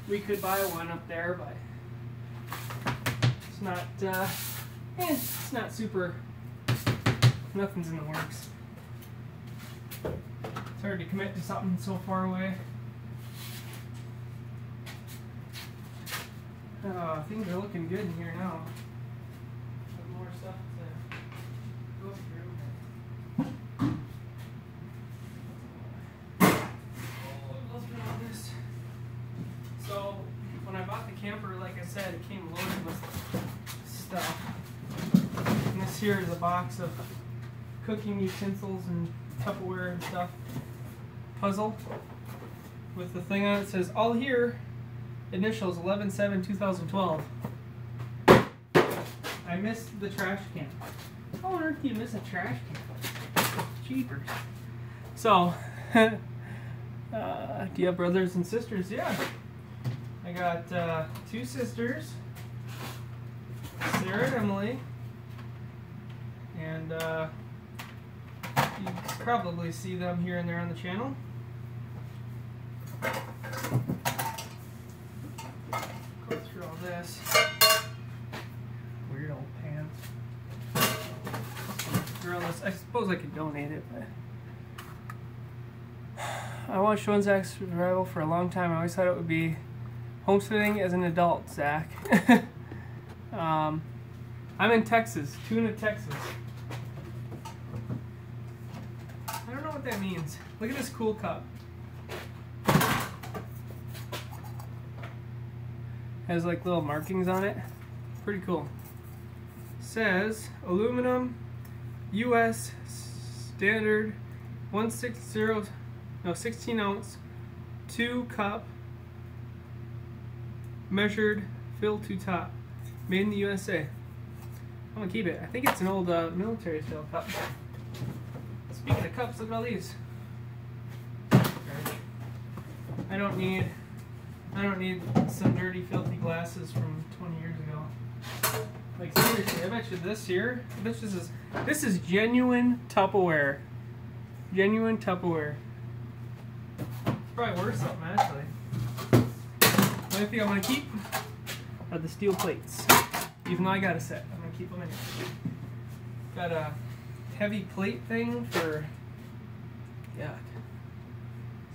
We could buy one up there, but it's not. It's not super. Nothing's in the works. It's hard to commit to something so far away. Things are looking good in here now. Got more stuff to go through. So, when I bought the camper, like I said, it came loaded with stuff. And this here is a box of cooking utensils and Tupperware and stuff. Puzzle with the thing on it. It says, all here. Initials 11/7/2012. I missed the trash can. How on earth do you miss a trash can? Jeepers. So, do you have brothers and sisters? Yeah. I got 2 sisters, Sarah and Emily, and you probably see them here and there on the channel. Go through all this. Weird old pants. Through all this. I suppose I could donate it, but I watched One Zach's Survival for a long time. I always thought it would be homesteading as an adult, Zach. I'm in Texas, Tuna, Texas. I don't know what that means. Look at this cool cup. Has like little markings on it. Pretty cool. Says aluminum, U.S. standard, 16 ounce, 2 cup, measured, fill to top, made in the USA. I'm gonna keep it. I think it's an old military style cup. Speaking of cups, look at all these. I don't need some dirty, filthy glasses from 20 years ago. Like seriously, I bet you this here, I bet you this is genuine Tupperware. Genuine Tupperware. It's probably worth something actually. The only thing I'm gonna keep are the steel plates. Even though I got a set, I'm gonna keep them in here. Got a heavy plate thing for, yeah.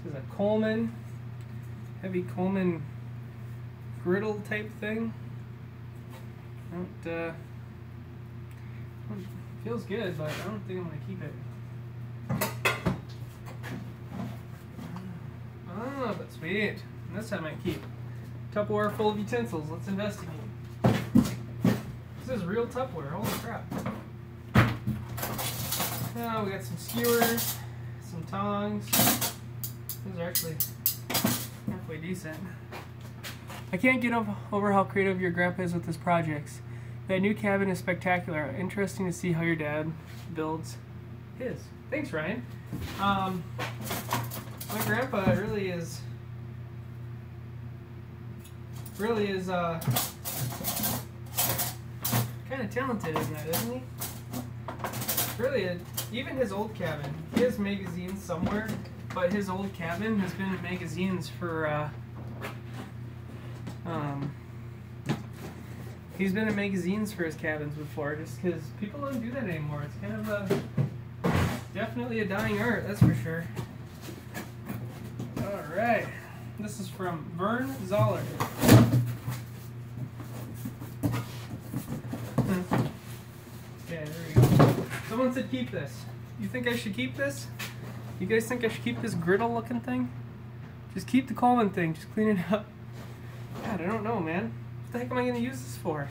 This is a Coleman. Heavy Coleman griddle type thing. Feels good, but I don't think I'm gonna keep it. Oh, but sweet. And this I might keep. Tupperware full of utensils. Let's investigate. This is real Tupperware. Holy crap. Now we got some skewers, some tongs. These are actually halfway decent. I can't get over how creative your grandpa is with his projects. That new cabin is spectacular. Interesting to see how your dad builds his. Thanks, Ryan. My grandpa really is kind of talented in that, isn't he? Really, even his old cabin. He has magazines somewhere, but his old cabin has been in magazines for, he's been in magazines for his cabins before, just because people don't do that anymore. It's kind of definitely a dying art, that's for sure. Alright, this is from Vern Zoller. Okay, there we go. Someone said keep this. You think I should keep this? You guys think I should keep this griddle looking thing? Just keep the Coleman thing, just clean it up. God, I don't know, man. What the heck am I going to use this for?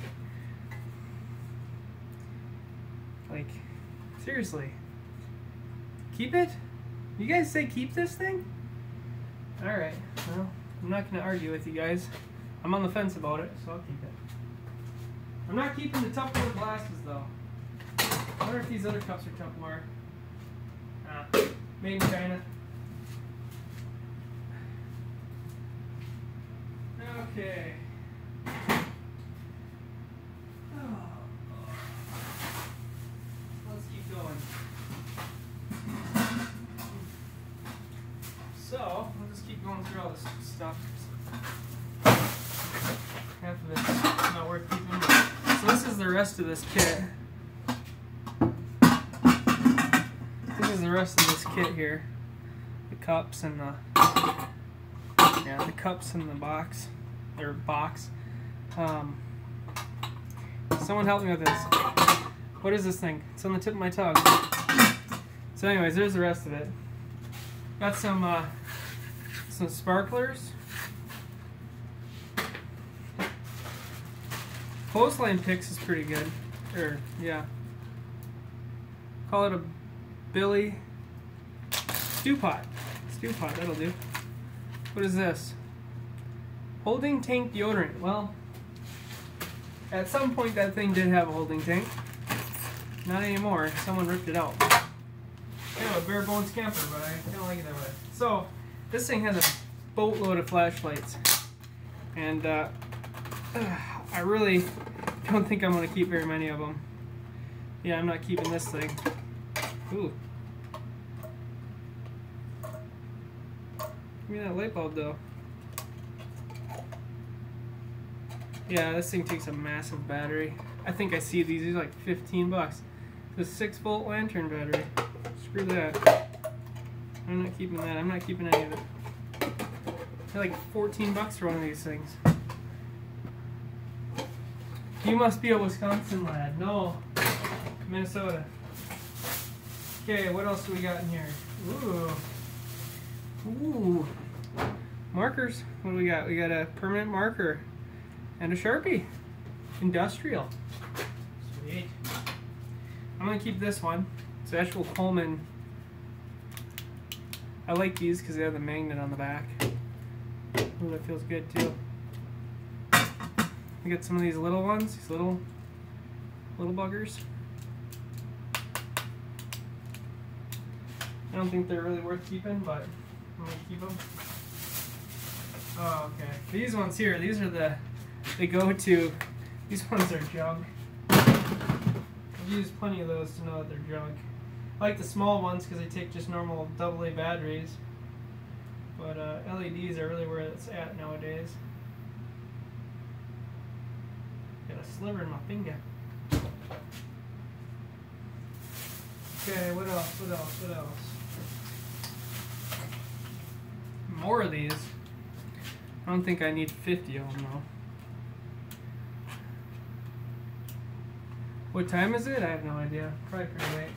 Like, seriously. Keep it? You guys say keep this thing? Alright, well, I'm not going to argue with you guys. I'm on the fence about it, so I'll keep it. I'm not keeping the Tupperware glasses, though. I wonder if these other cups are Tupperware. Made in China. Okay. Let's keep going. So, we'll just keep going through all this stuff. Half of it's not worth keeping. So this is the rest of this kit. This is the rest of this kit here. The cups and the the cups in the box. Or box. Someone help me with this. What is this thing? It's on the tip of my tongue. So anyways, there's the rest of it. Got some sparklers. Clothesline picks is pretty good. Or, yeah. Call it a Billy stew pot. Stew pot, that'll do. What is this? Holding tank deodorant. Well, at some point that thing did have a holding tank. Not anymore. Someone ripped it out. Kind of a bare bones camper, but I kind of like it that way. So, this thing has a boatload of flashlights. And I really don't think I'm going to keep very many of them. Yeah, I'm not keeping this thing. Ooh. Give me that light bulb though. Yeah, this thing takes a massive battery. I think I see these are like 15 bucks. It's a 6-volt lantern battery. Screw that. I'm not keeping that. I'm not keeping any of it. They're like 14 bucks for one of these things. You must be a Wisconsin lad. No. Minnesota. Okay, what else do we got in here? Ooh. Ooh. Markers. What do we got? We got a permanent marker. And a Sharpie. Industrial. Sweet. I'm going to keep this one. It's actual Coleman. I like these because they have the magnet on the back. Ooh, that feels good too. We got some of these little ones, these little buggers. I don't think they're really worth keeping, but I'm gonna keep them. Oh, okay. These ones here, these are the go-to. These ones are junk. I've used plenty of those to know that they're junk. I like the small ones because they take just normal AA batteries. But LEDs are really where it's at nowadays. Got a sliver in my finger. Okay, what else? What else? What else? More of these. I don't think I need 50 of them though. What time is it? I have no idea. Probably pretty late.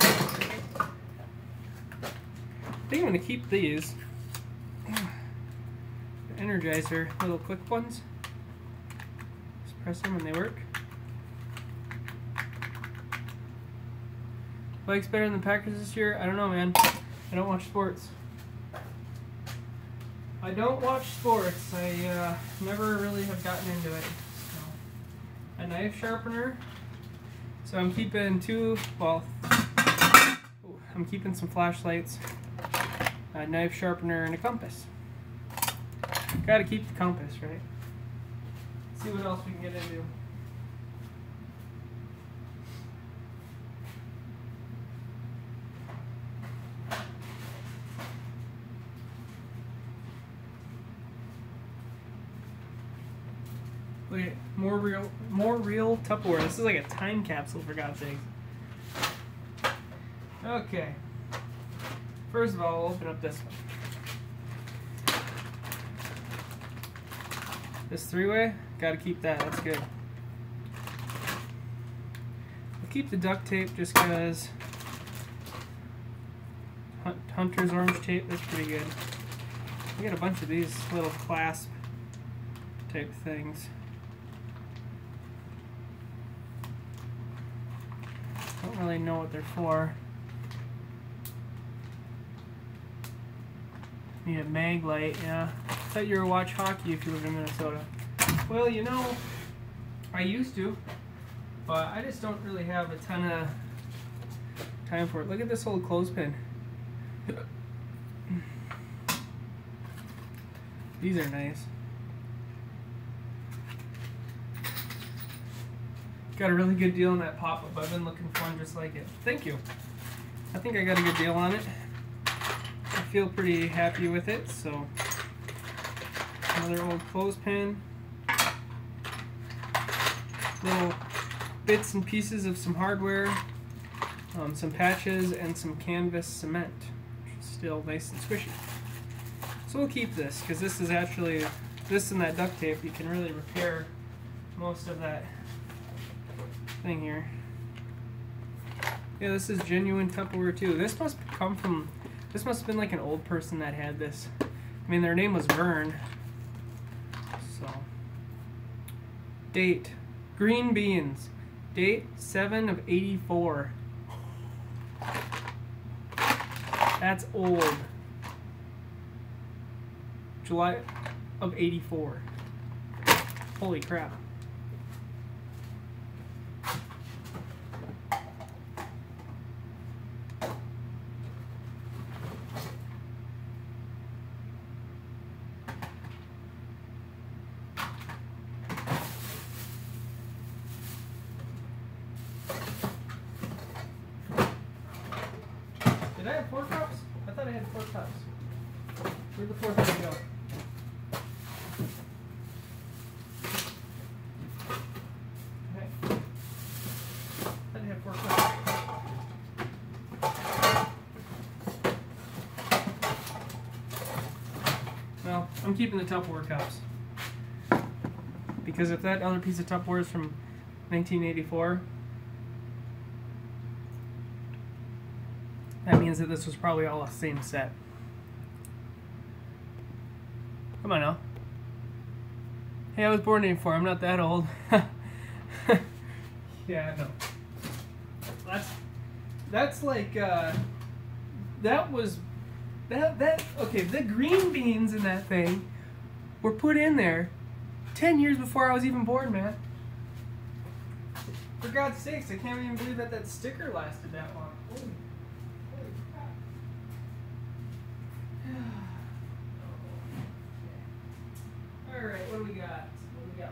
I think I'm going to keep these. Energizer, little quick ones. Just press them and they work. Bikes better than the Packers this year? I don't know, man. I don't watch sports. I don't watch sports. I never really have gotten into it. So a knife sharpener. So I'm keeping I'm keeping some flashlights, a knife sharpener, and a compass. Gotta keep the compass, right? Let's see what else we can get into. Look at more real Tupperware. This is like a time capsule, for God's sake. Okay. First of all, we'll open up this one. This three-way, gotta keep that. That's good. I'll keep the duct tape just because Hunter's orange tape. That's pretty good. We got a bunch of these little clasp type things. Don't really know what they're for. Need a mag light, yeah. I thought you were watch hockey if you live in Minnesota. Well, you know, I used to, but I just don't really have a ton of time for it. Look at this old clothespin. These are nice. Got a really good deal on that pop-up. I've been looking for one just like it. Thank you. I think I got a good deal on it. I feel pretty happy with it. So another old clothespin. Little bits and pieces of some hardware, some patches, and some canvas cement, which is still nice and squishy. So we'll keep this because this is actually, this and that duct tape, you can really repair most of that thing here. Yeah, this is genuine Tupperware too. This must have been like an old person that had this. I mean, their name was Vern. So, date, green beans, date 7/84. That's old. July of '84. Holy crap. Did I have 4 cups? I thought I had 4 cups. Where'd the 4th one go? Okay. I thought I had 4 cups. Well, I'm keeping the Tupperware cups. Because if that other piece of Tupperware is from 1984, that means that this was probably all the same set. Come on now. Hey, I was born in '84. I'm not that old. Yeah, no. That's like that was okay. The green beans in that thing were put in there 10 years before I was even born, man. For God's sakes, I can't even believe that sticker lasted that long. Holy crap. Alright, what do we got? What do we got?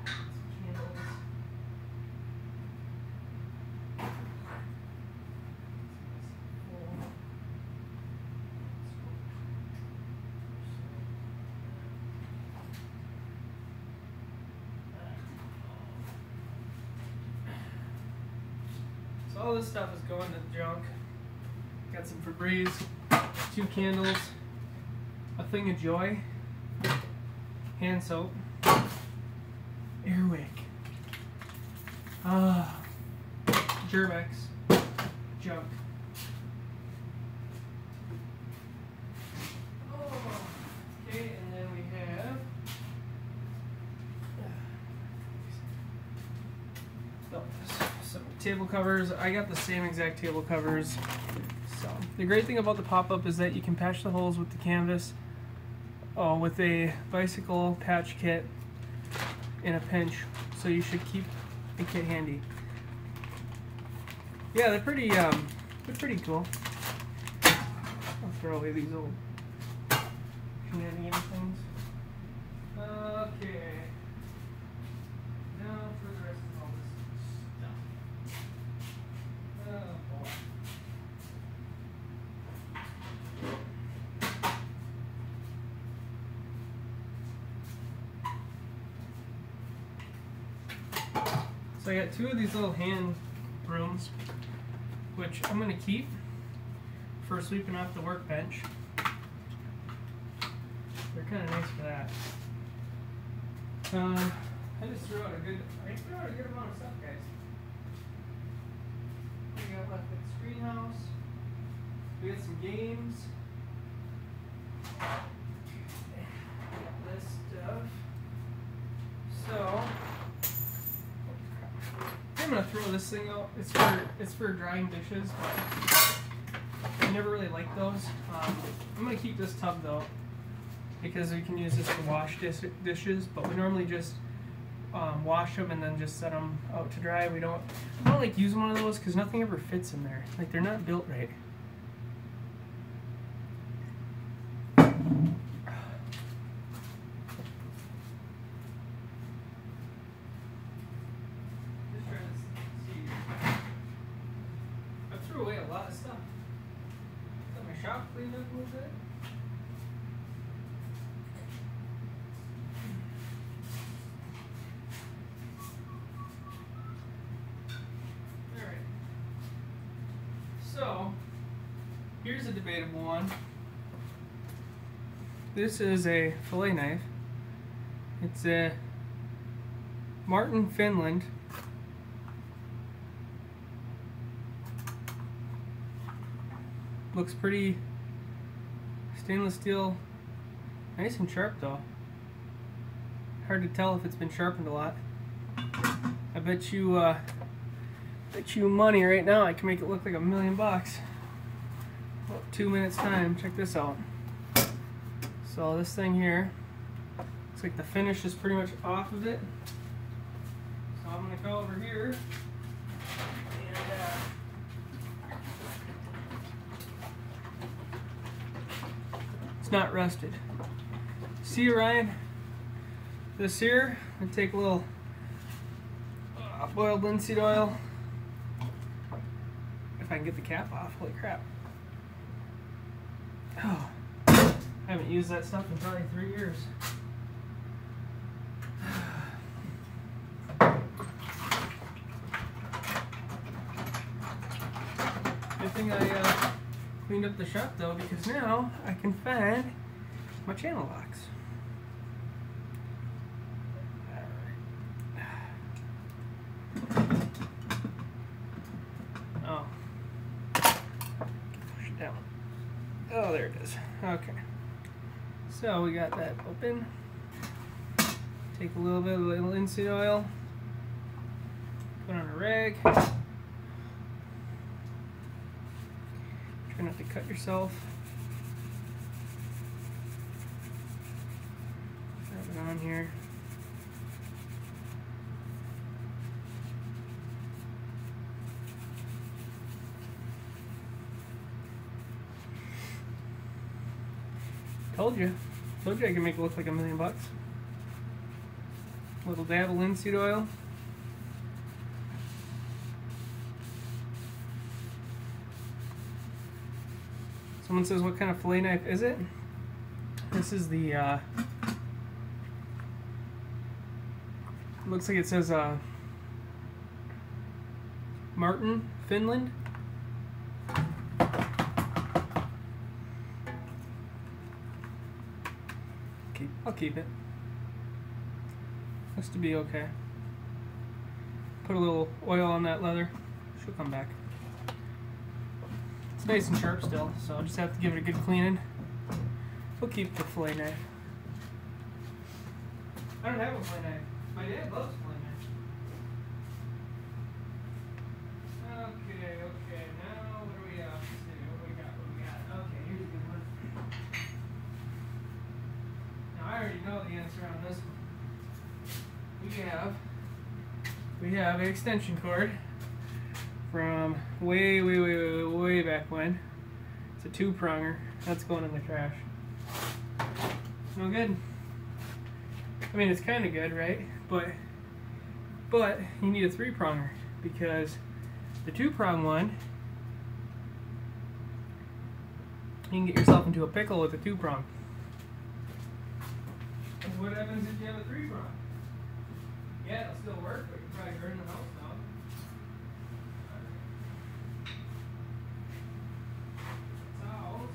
Some candles. So all this stuff is going to the junk. Got some Febreze, 2 candles, a thing of Joy, hand soap, Airwick, Gerbex, junk. Okay, and then we have some table covers. I got the same exact table covers. So the great thing about the pop-up is that you can patch the holes with the canvas. Oh, with a bicycle patch kit, in a pinch, so you should keep the kit handy. Yeah, they're pretty cool. I'll throw away these old shenanigan things. Okay. Now for the rest of all this stuff. Oh boy. So I got two of these little hand brooms, which I'm going to keep for sweeping off the workbench. They're kind of nice for that. I just threw out a good amount of stuff, guys. We got left at the screen house. We got some games. This stuff. So I'm gonna throw this thing out. It's for drying dishes, but I never really liked those. I'm gonna keep this tub though, because we can use this to wash dishes, but we normally just wash them and then just set them out to dry. I don't like using one of those because nothing ever fits in there. Like, they're not built right. I threw away a lot of stuff. Got my shop cleaned up a little bit. So, here's a debatable one. This is a fillet knife. It's a Martin Finland. Looks pretty stainless steel, nice and sharp though. Hard to tell if it's been sharpened a lot. I bet you money right now I can make it look like $1 million. About 2 minutes time. Check this out. So this thing here, looks like the finish is pretty much off of it. So I'm gonna go over here and it's not rusted. See, Ryan, this here, I'm gonna take a little boiled linseed oil. If I can get the cap off, holy crap. Oh, I haven't used that stuff in probably 3 years. Good thing I cleaned up the shop though, because now I can find my channel locks. Oh. Push it down. Oh, there it is. Okay. So we got that open. Take a little bit of linseed oil. Put on a rag. Try not to cut yourself. Rub it on here. Told you I can make it look like $1 million. Little dab of linseed oil. Someone says, what kind of fillet knife is it? This is the, looks like it says Martin Finland. I'll keep it. Looks to be okay. Put a little oil on that leather. She'll come back. It's nice and sharp still, so I'll just have to give it a good cleaning. We'll keep the fillet knife. I don't have a fillet knife. My dad loves fillet knives. Okay, now what are we up to? What we got? Okay, here's a good one. Now I already know the answer on this one. we have an extension cord from way back when. It's a 2-pronger. That's going in the trash. No good. I mean, it's kind of good, right? But you need a 3-pronger, because the 2-prong one, you can get yourself into a pickle with a 2-prong. What happens if you have a 3-prong? Yeah, it'll still work, but you probably burn the house down. Towels.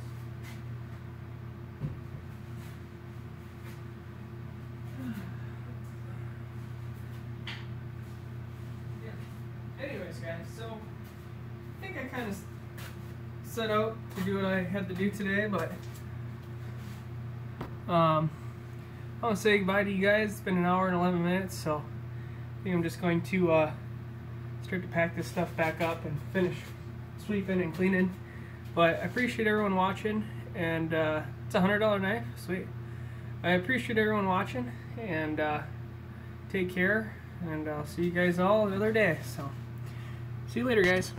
Yeah. Anyways, guys, so I think I kind of set out to do what I had to do today, but I want to say goodbye to you guys. It's been an hour and 11 minutes, so I think I'm just going to start to pack this stuff back up and finish sweeping and cleaning. But I appreciate everyone watching, and it's a $100 knife. Sweet. I appreciate everyone watching, and take care, and I'll see you guys all the other day. So, see you later, guys.